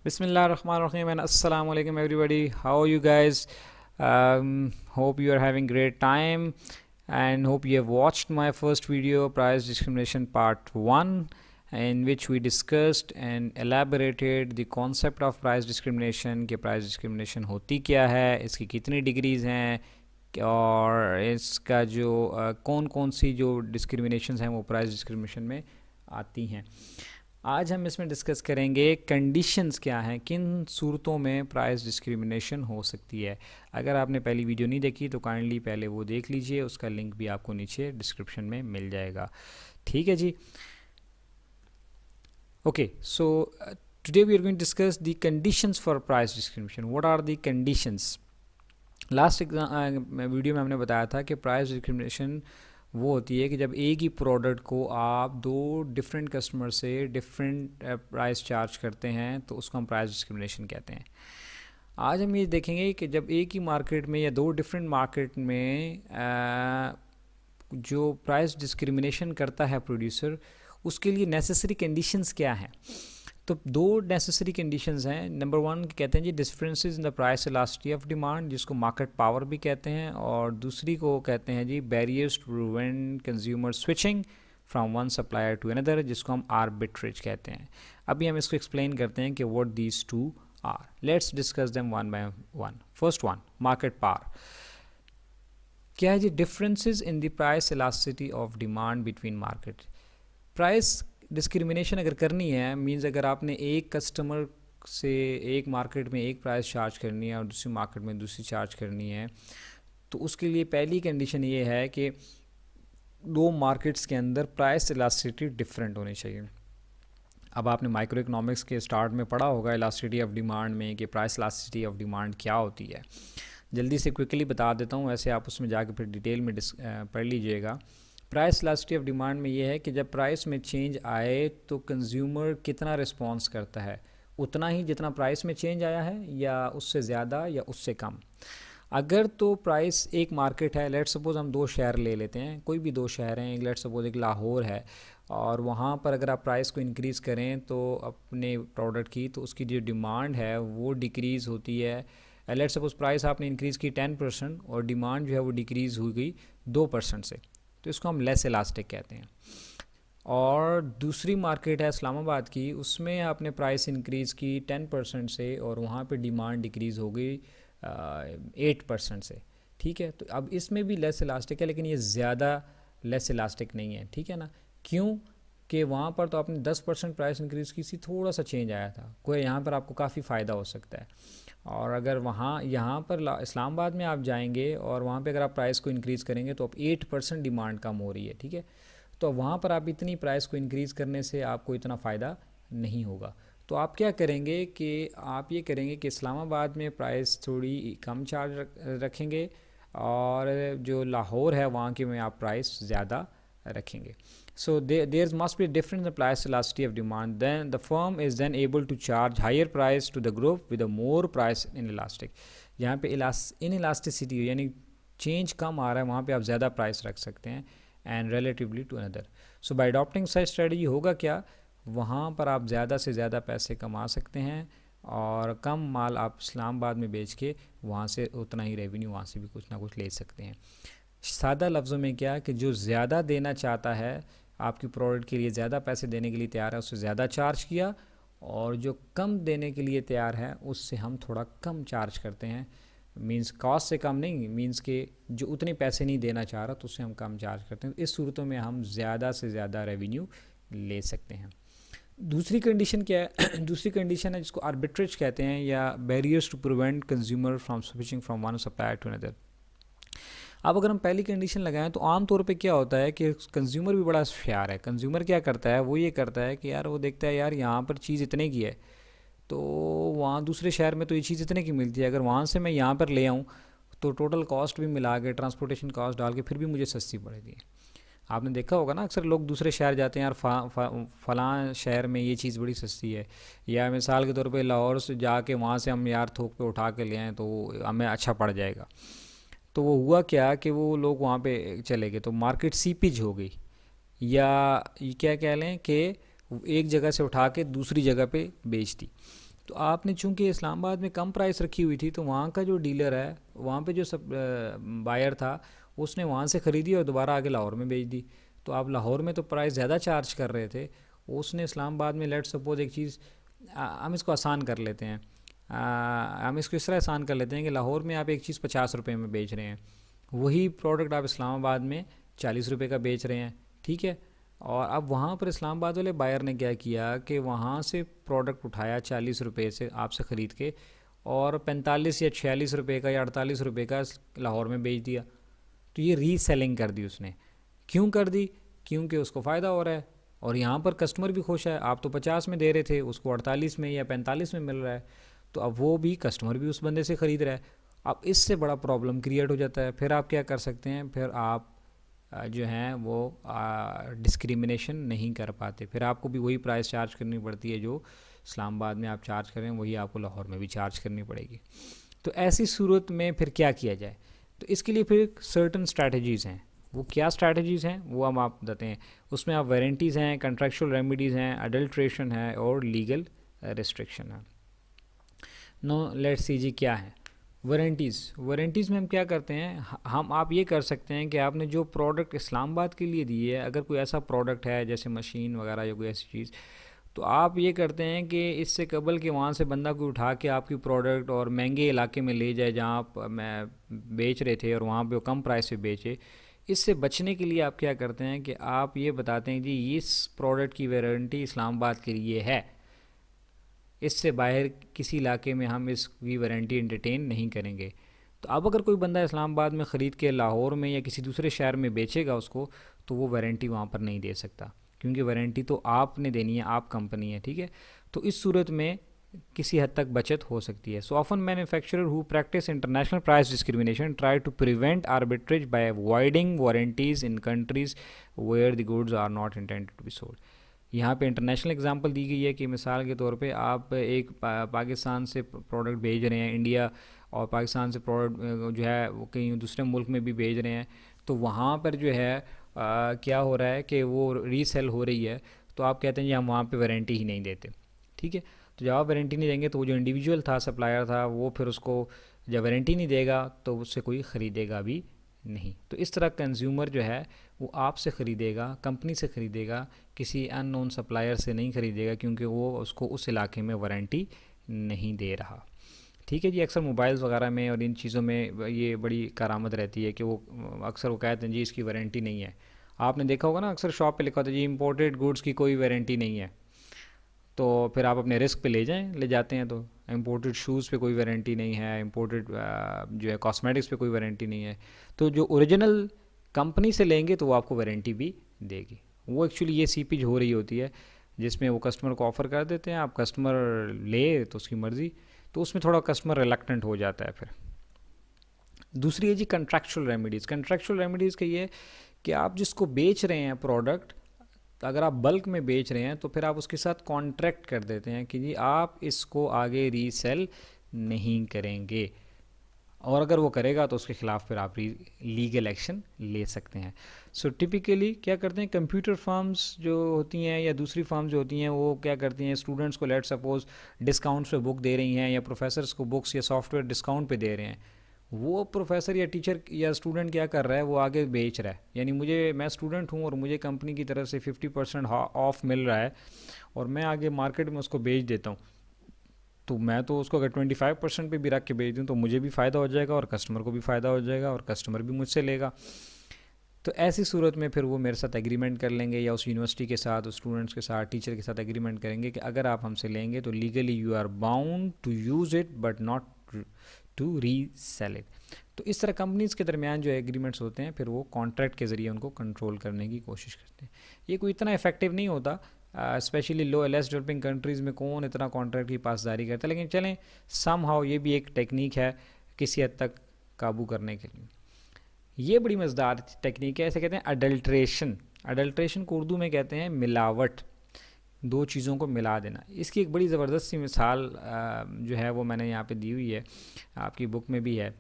Bismillahirrahmanirrahim and assalamu alaikum everybody. How are you guys? Hope you are having great time and hope you have watched my first video, price discrimination part 1, in which we discussed and elaborated the concept of price discrimination कि price discrimination होती क्या है, इसकी कितनी degrees हैं और इसका जो कौन कौन सी जो डिस्क्रिमिनेशंस हैं वो प्राइस डिस्क्रिमिनेशन में आती हैं। आज हम इसमें डिस्कस करेंगे कंडीशंस क्या हैं, किन सूरतों में प्राइस डिस्क्रिमिनेशन हो सकती है। अगर आपने पहली वीडियो नहीं देखी तो काइंडली पहले वो देख लीजिए, उसका लिंक भी आपको नीचे डिस्क्रिप्शन में मिल जाएगा। ठीक है जी। Okay, so today we are going to discuss the conditions for price discrimination. What are the conditions? Last video में हमने बताया था कि प्राइस डिस्क्रिमिनेशन वो होती है कि जब एक ही प्रोडक्ट को आप दो डिफरेंट कस्टमर से डिफरेंट प्राइस चार्ज करते हैं तो उसको हम प्राइस डिस्क्रिमिनेशन कहते हैं। आज हम ये देखेंगे कि जब एक ही मार्केट में या दो डिफरेंट मार्केट में जो प्राइस डिस्क्रिमिनेशन करता है प्रोड्यूसर, उसके लिए नेसेसरी कंडीशंस क्या हैं। तो दो नेसेसरी कंडीशंस हैं। नंबर 1 कहते हैं जी differences in the price elasticity of demand, जिसको मार्केट पावर भी कहते हैं, और दूसरी को कहते हैं जी barriers to prevent consumer switching from one supplier to another, जिसको हम आर्बिट्रेज कहते हैं। अभी हम इसको एक्सप्लेन करते हैं कि what these two are. Let's discuss them one by one. First one, market power. क्या है जी? Differences in the price elasticity of demand between market. Price discrimination अगर करनी है, मींस अगर आपने एक कस्टमर से एक मार्केट में एक प्राइस चार्ज करनी है और दूसरी मार्केट में दूसरी चार्ज करनी है, तो उसके लिए पहली कंडीशन ये है कि दो मार्केट्स के अंदर प्राइस इलास्टिसिटी डिफरेंट होनी चाहिए। अब आपने माइक्रो इकोनॉमिक्स के स्टार्ट में पढ़ा होगा इलास्टिसिटी ऑफ डिमांड में कि प्राइस इलास्टिसिटी ऑफ डिमांड क्या होती है। जल्दी से क्विकली बता देता हूँ, ऐसे आप उसमें जाकर फिर डिटेल में पढ़ लीजिएगा। प्राइस इलास्टिसिटी ऑफ डिमांड में ये है कि जब प्राइस में चेंज आए तो कंज्यूमर कितना रिस्पॉन्स करता है, उतना ही जितना प्राइस में चेंज आया है या उससे ज़्यादा या उससे कम। अगर तो प्राइस एक मार्केट है, लेट्स सपोज हम दो शहर ले लेते हैं, कोई भी दो शहर हैं, लेट्स सपोज एक लाहौर है, और वहाँ पर अगर आप प्राइस को इंक्रीज़ करें तो अपने प्रोडक्ट की, तो उसकी जो डिमांड है वो डिक्रीज़ होती है। लेट्स सपोज प्राइस आपने इंक्रीज़ की 10% और डिमांड जो है वो डिक्रीज़ हो गई 2% से, तो इसको हम लेस इलास्टिक कहते हैं। और दूसरी मार्केट है इस्लामाबाद की, उसमें आपने प्राइस इंक्रीज़ की 10% से और वहाँ पे डिमांड डिक्रीज़ हो गई 8% से। ठीक है, तो अब इसमें भी लेस इलास्टिक है, लेकिन ये ज़्यादा लेस इलास्टिक नहीं है। ठीक है ना? क्यों? कि वहाँ पर तो आपने 10% प्राइस इंक्रीज़ की सी, थोड़ा सा चेंज आया था, कोई यहाँ पर आपको काफ़ी फ़ायदा हो सकता है। और अगर यहाँ पर इस्लामाबाद में आप जाएंगे और वहाँ पे अगर आप प्राइस को इंक्रीज़ करेंगे तो अब 8% डिमांड कम हो रही है। ठीक है, तो वहाँ पर आप इतनी प्राइस को इंक्रीज़ करने से आपको इतना फ़ायदा नहीं होगा। तो आप क्या करेंगे कि आप ये करेंगे कि इस्लामाबाद में प्राइस थोड़ी कम चार्ज रखेंगे और जो लाहौर है वहाँ के में आप प्राइस ज़्यादा रखेंगे। So there must be a difference in the price elasticity of demand. Then the firm is then able to charge higher price to the group with a more price inelastic. यहाँ पे inelasticity यानी change कम आ रहा है, वहाँ पे आप ज़्यादा price रख सकते हैं and relatively to another. So by adopting such strategy होगा क्या, वहाँ पर आप ज़्यादा से ज़्यादा पैसे कमा सकते हैं और कम माल आप इस्लामाबाद में बेच के वहाँ से उतना ही रेवेन्यू वहाँ से भी कुछ ना कुछ ले सकते हैं। सादा लफ्ज़ों में क्या कि जो ज़्यादा देना चाहता है आपकी प्रोडक्ट के लिए, ज़्यादा पैसे देने के लिए तैयार है, उससे ज़्यादा चार्ज किया, और जो कम देने के लिए तैयार है उससे हम थोड़ा कम चार्ज करते हैं। मींस कॉस्ट से कम नहीं, मींस के जो उतने पैसे नहीं देना चाह रहा तो उससे हम कम चार्ज करते हैं। इस सूरतों में हम ज़्यादा से ज़्यादा रेवेन्यू ले सकते हैं। दूसरी कंडीशन क्या है? दूसरी कंडीशन है जिसको आर्बिट्रेज कहते हैं या barriers to prevent consumer from switching from one supplier to another. अब अगर हम पहली कंडीशन लगाएं तो आम तौर पे क्या होता है कि कंज्यूमर भी बड़ा होशियार है। कंज्यूमर क्या करता है, वो ये करता है कि यार वो देखता है यार यहाँ पर चीज़ इतने की है तो वहाँ दूसरे शहर में तो ये चीज़ इतने की मिलती है, अगर वहाँ से मैं यहाँ पर ले आऊँ तो टोटल कॉस्ट भी मिला के, ट्रांसपोर्टेशन कॉस्ट डाल के फिर भी मुझे सस्ती पड़ेगी। आपने देखा होगा ना, अक्सर लोग दूसरे शहर जाते हैं, यार फ़लाँ शहर में ये चीज़ बड़ी सस्ती है, या मिसाल के तौर पे लाहौर से जाके वहाँ से हम यार थोक पे उठा के ले आएँ तो हमें अच्छा पड़ जाएगा। तो वो हुआ क्या कि वो लोग वहाँ पे चले गए तो मार्केट सीपेज हो गई, या ये क्या कह लें कि एक जगह से उठा के दूसरी जगह पे बेच दी। तो आपने चूंकि इस्लामाबाद में कम प्राइस रखी हुई थी, तो वहाँ का जो डीलर है, वहाँ पे जो सब बायर था, उसने वहाँ से ख़रीदी और दोबारा आगे लाहौर में बेच दी। तो आप लाहौर में तो प्राइस ज़्यादा चार्ज कर रहे थे, उसने इस्लामाबाद में, लेट सपोज एक चीज़, हम इसको आसान कर लेते हैं, हम इसको इस तरह आसान कर लेते हैं कि लाहौर में आप एक चीज़ 50 रुपये में बेच रहे हैं, वही प्रोडक्ट आप इस्लामाबाद में 40 रुपये का बेच रहे हैं, ठीक है। और अब वहाँ पर इस्लामाबाद वाले बायर ने क्या किया कि वहाँ से प्रोडक्ट उठाया 40 रुपये से आपसे ख़रीद के, और 45 या 46 रुपये का या 48 रुपये का लाहौर में बेच दिया। तो ये रीसेलिंग कर दी उसने। क्यों कर दी? क्योंकि उसको फ़ायदा हो रहा है और यहाँ पर कस्टमर भी खुश है। आप तो 50 में दे रहे थे, उसको 48 में या 45 में मिल रहा है, तो अब वो भी कस्टमर भी उस बंदे से ख़रीद रहा है। अब इससे बड़ा प्रॉब्लम क्रिएट हो जाता है। फिर आप क्या कर सकते हैं, फिर आप जो हैं वो डिस्क्रिमिनेशन नहीं कर पाते, फिर आपको भी वही प्राइस चार्ज करनी पड़ती है जो इस्लामाबाद में आप चार्ज करें, वही आपको लाहौर में भी चार्ज करनी पड़ेगी। तो ऐसी सूरत में फिर क्या किया जाए? तो इसके लिए फिर सर्टन स्ट्रैटेजीज़ हैं। वो क्या स्ट्रैटेजीज़ हैं वो हम आप बताते हैं। उसमें आप वारंटीज़ हैं, कंट्रेक्चुअल रेमेडीज़ हैं, अडल्ट्रेशन है और लीगल रिस्ट्रिक्शन है। नो लेट्स सी जी क्या है वारंटीज़ में हम क्या करते हैं, हम आप ये कर सकते हैं कि आपने जो प्रोडक्ट इस्लामाबाद के लिए दी है, अगर कोई ऐसा प्रोडक्ट है जैसे मशीन वगैरह या कोई ऐसी चीज़, तो आप ये करते हैं कि इससे कबल के वहाँ से बंदा कोई उठा के आपकी प्रोडक्ट और महंगे इलाके में ले जाए जहाँ आप बेच रहे थे और वहाँ पे वो कम प्राइस पे बेचे। इससे बचने के लिए आप क्या करते हैं कि आप ये बताते हैं जी इस प्रोडक्ट की वारंटी इस्लामाबाद के लिए है, इससे बाहर किसी इलाके में हम इसकी वारंटी एंटरटेन नहीं करेंगे। तो अब अगर कोई बंदा इस्लामाबाद में ख़रीद के लाहौर में या किसी दूसरे शहर में बेचेगा उसको, तो वो वारंटी वहाँ पर नहीं दे सकता, क्योंकि वारंटी तो आपने देनी है, आप कंपनी है, ठीक है। तो इस सूरत में किसी हद तक बचत हो सकती है। So often manufacturer who practice international price discrimination try to prevent arbitrage by avoiding warranties in countries where the goods are not intended to be sold. यहाँ पे इंटरनेशनल एग्जांपल दी गई है कि मिसाल के तौर पे आप एक पाकिस्तान से प्रोडक्ट भेज रहे हैं इंडिया, और पाकिस्तान से प्रोडक्ट जो है वो कहीं दूसरे मुल्क में भी भेज रहे हैं, तो वहाँ पर जो है क्या हो रहा है कि वो रीसेल हो रही है, तो आप कहते हैं जी हम वहाँ पे वारंटी ही नहीं देते, ठीक है। तो जब आप वारंटी नहीं देंगे तो वो जो इंडिविजुअल था, सप्लायर था, वो फिर उसको जब वारंटी नहीं देगा तो उससे कोई ख़रीदेगा भी नहीं। तो इस तरह कंज्यूमर जो है वो आपसे ख़रीदेगा, कंपनी से ख़रीदेगा, किसी अननोन सप्लायर से नहीं ख़रीदेगा, क्योंकि वो उसको उस इलाके में वारंटी नहीं दे रहा, ठीक है जी। अक्सर मोबाइल्स वगैरह में और इन चीज़ों में ये बड़ी करामत रहती है कि वो अक्सर वो कहते हैं जी इसकी वारंटी नहीं है। आपने देखा होगा ना, अक्सर शॉप पे लिखा होता है जी इम्पोर्टेड गुड्स की कोई वारंटी नहीं है, तो फिर आप अपने रिस्क पे ले जाते हैं। तो इम्पोर्टेड शूज़ पे कोई वारंटी नहीं है, इम्पोर्टेड जो है कॉस्मेटिक्स पे कोई वारंटी नहीं है। तो जो ओरिजिनल कंपनी से लेंगे तो वो आपको वारंटी भी देगी। वो एक्चुअली ये सीपीज हो रही होती है जिसमें वो कस्टमर को ऑफ़र कर देते हैं, आप कस्टमर ले तो उसकी मर्ज़ी, तो उसमें थोड़ा कस्टमर रिलक्टेंट हो जाता है। फिर दूसरी है जी कंट्रैक्चुअल रेमेडीज़। कंट्रैक्चुअल रेमेडीज़ का ये कि आप जिसको बेच रहे हैं प्रोडक्ट, अगर आप बल्क में बेच रहे हैं तो फिर आप उसके साथ कॉन्ट्रैक्ट कर देते हैं कि जी आप इसको आगे रीसेल नहीं करेंगे, और अगर वो करेगा तो उसके ख़िलाफ़ फिर आप लीगल एक्शन ले सकते हैं। सो टिपिकली क्या करते हैं कंप्यूटर फर्म्स जो होती हैं या दूसरी फर्म्स जो होती हैं, वो क्या करती हैं, स्टूडेंट्स को लेट सपोज डिस्काउंट्स पे बुक दे रही हैं या प्रोफेसर्स को बुक्स या सॉफ्टवेयर डिस्काउंट पे दे रहे हैं, वो प्रोफेसर या टीचर या स्टूडेंट क्या कर रहा है, वो आगे बेच रहा है। यानी मैं स्टूडेंट हूँ और मुझे कंपनी की तरफ से 50% ऑफ मिल रहा है और मैं आगे मार्केट में उसको बेच देता हूँ, तो मैं तो उसको अगर 25% पे भी रख के बेच दूँ तो मुझे भी फ़ायदा हो जाएगा और कस्टमर को भी फ़ायदा हो जाएगा और कस्टमर भी मुझसे लेगा। तो ऐसी सूरत में फिर वो मेरे साथ एग्रीमेंट कर लेंगे, या उस यूनिवर्सिटी के साथ, उस स्टूडेंट्स के साथ, टीचर के साथ एग्रीमेंट करेंगे कि अगर आप हमसे लेंगे तो legally you are bound to use it but not to resell it. तो इस तरह कंपनीज़ के दरमियान जो एग्रीमेंट्स होते हैं फिर वो कॉन्ट्रैक्ट के ज़रिए उनको कंट्रोल करने की कोशिश करते हैं। ये कोई इतना इफेक्टिव नहीं होता, स्पेशली लो लेस डेवलपिंग कंट्रीज़ में कौन इतना कॉन्ट्रैक्ट की पासदारी करता है, लेकिन चलें सम हाउ ये भी एक टेक्निक है किसी हद तक काबू करने के लिए। ये बड़ी मज़ेदार टेक्निक है, ऐसे कहते हैं अडल्ट्रेशन। अडल्ट्रेशन को उर्दू में कहते हैं मिलावट, दो चीज़ों को मिला देना। इसकी एक बड़ी ज़बरदस्त सी मिसाल जो है वो मैंने यहाँ पे दी हुई है, आपकी बुक में भी है।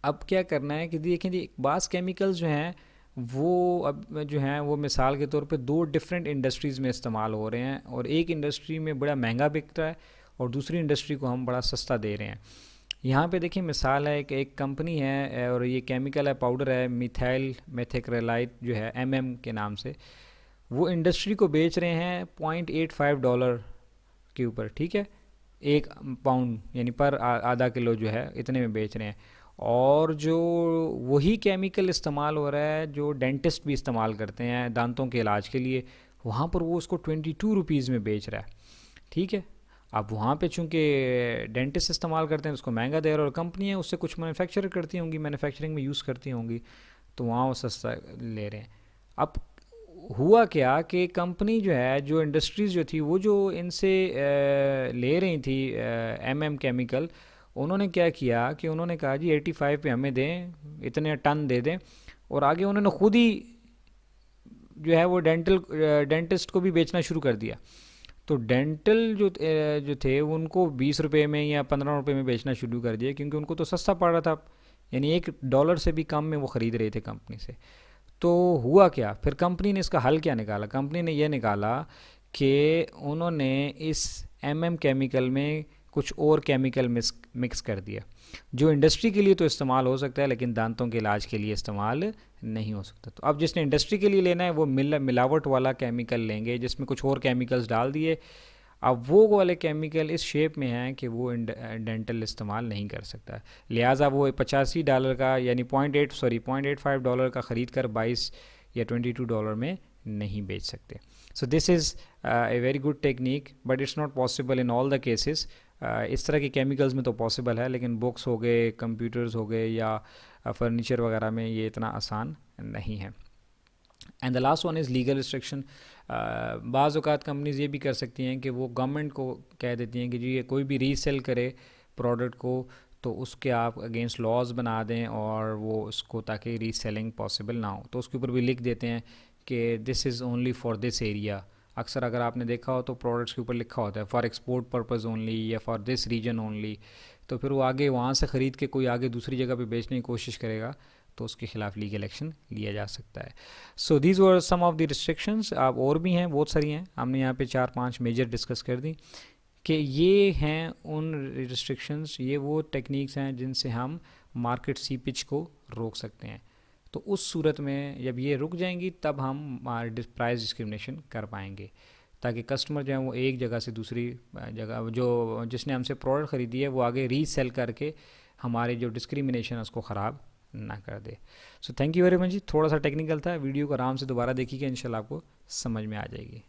अब क्या करना है कि देखें जी बास केमिकल्स जो हैं वो अब जो हैं वो मिसाल के तौर पे दो डिफरेंट इंडस्ट्रीज़ में इस्तेमाल हो रहे हैं, और एक इंडस्ट्री में बड़ा महंगा बिकता है और दूसरी इंडस्ट्री को हम बड़ा सस्ता दे रहे हैं। यहाँ पे देखिए मिसाल है कि एक कंपनी है और ये केमिकल है, पाउडर है, मिथाइल मेथेक्रेलाइट जो है के नाम से, वो इंडस्ट्री को बेच रहे हैं $0.85 के ऊपर, ठीक है, 1 पाउंड यानी पर आधा किलो जो है इतने में बेच रहे हैं। और जो वही केमिकल इस्तेमाल हो रहा है जो डेंटिस्ट भी इस्तेमाल करते हैं दांतों के इलाज के लिए, वहाँ पर वो उसको 22 रुपीज़ में बेच रहा है, ठीक है। अब वहाँ पे चूँकि डेंटिस्ट इस्तेमाल करते हैं उसको महंगा दे रहा है, और कंपनियाँ उससे कुछ मैन्युफैक्चर करती होंगी, मैन्युफैक्चरिंग में यूज़ करती होंगी, तो वहाँ वो सस्ता ले रहे हैं। अब हुआ क्या कि कंपनी जो है, जो इंडस्ट्रीज़ जो थी, वो जो इनसे ले रही थी केमिकल, उन्होंने क्या किया कि उन्होंने कहा जी 85 पे हमें दें, इतने टन दे दें, और आगे उन्होंने खुद ही जो है वो डेंटिस्ट को भी बेचना शुरू कर दिया। तो डेंटल जो थे उनको 20 रुपये में या 15 रुपये में बेचना शुरू कर दिया, क्योंकि उनको तो सस्ता पड़ रहा था, यानी $1 से भी कम में वो ख़रीद रहे थे कंपनी से। तो हुआ क्या, फिर कंपनी ने इसका हल क्या निकाला? कंपनी ने यह निकाला कि उन्होंने इस केमिकल में कुछ और केमिकल मिक्स कर दिया, जो इंडस्ट्री के लिए तो इस्तेमाल हो सकता है लेकिन दांतों के इलाज के लिए इस्तेमाल नहीं हो सकता। तो अब जिसने इंडस्ट्री के लिए लेना है वो मिलावट वाला केमिकल लेंगे जिसमें कुछ और केमिकल्स डाल दिए। अब वो वाले केमिकल इस शेप में हैं कि वो डेंटल इस्तेमाल नहीं कर सकता, लिहाजा वो $85 का यानी $0.85 का ख़रीद कर 22 या $22 में नहीं बेच सकते। So this is a very good technique, but it's not possible in all the cases. इस तरह के केमिकल्स में तो पॉसिबल है, लेकिन बुक्स हो गए, कंप्यूटर्स हो गए या फर्नीचर वगैरह में ये इतना आसान नहीं है। And the last one is legal restriction. बाज़ औक़ात कंपनीज़ ये भी कर सकती हैं कि वो गवर्नमेंट को कह देती हैं कि जी ये कोई भी रीसेल करे प्रोडक्ट को तो उसके आप अगेंस्ट लॉज बना दें और वो उसको, ताकि रीसेलिंग पॉसिबल ना हो, तो उसके ऊपर भी लिख देते हैं कि this is only for this area. अक्सर अगर आपने देखा हो तो प्रोडक्ट्स के ऊपर लिखा होता है फॉर एक्सपोर्ट पर्पज़ ओनली या फॉर दिस रीजन ओनली। तो फिर वो आगे वहाँ से ख़रीद के कोई आगे दूसरी जगह पे बेचने की कोशिश करेगा तो उसके ख़िलाफ़ लीगल एक्शन लिया जा सकता है। So these were some of the restrictions. आप और भी हैं, बहुत सारी हैं, हमने यहाँ पे 4-5 मेजर डिस्कस कर दी कि ये हैं उन रिस्ट्रिक्शंस, ये वो टेक्निक्स हैं जिनसे हम मार्केट सीपेज को रोक सकते हैं। तो उस सूरत में जब ये रुक जाएंगी तब हम प्राइस डिस्क्रिमिनेशन कर पाएंगे, ताकि कस्टमर जो है वो एक जगह से दूसरी जगह, जो जिसने हमसे प्रोडक्ट ख़रीदी है, वो आगे रीसेल करके हमारे जो डिस्क्रिमिनेशन है उसको ख़राब ना कर दे। So thank you very much जी। थोड़ा सा टेक्निकल था, वीडियो को आराम से दोबारा देखिएगा, इंशाल्लाह आपको समझ में आ जाएगी।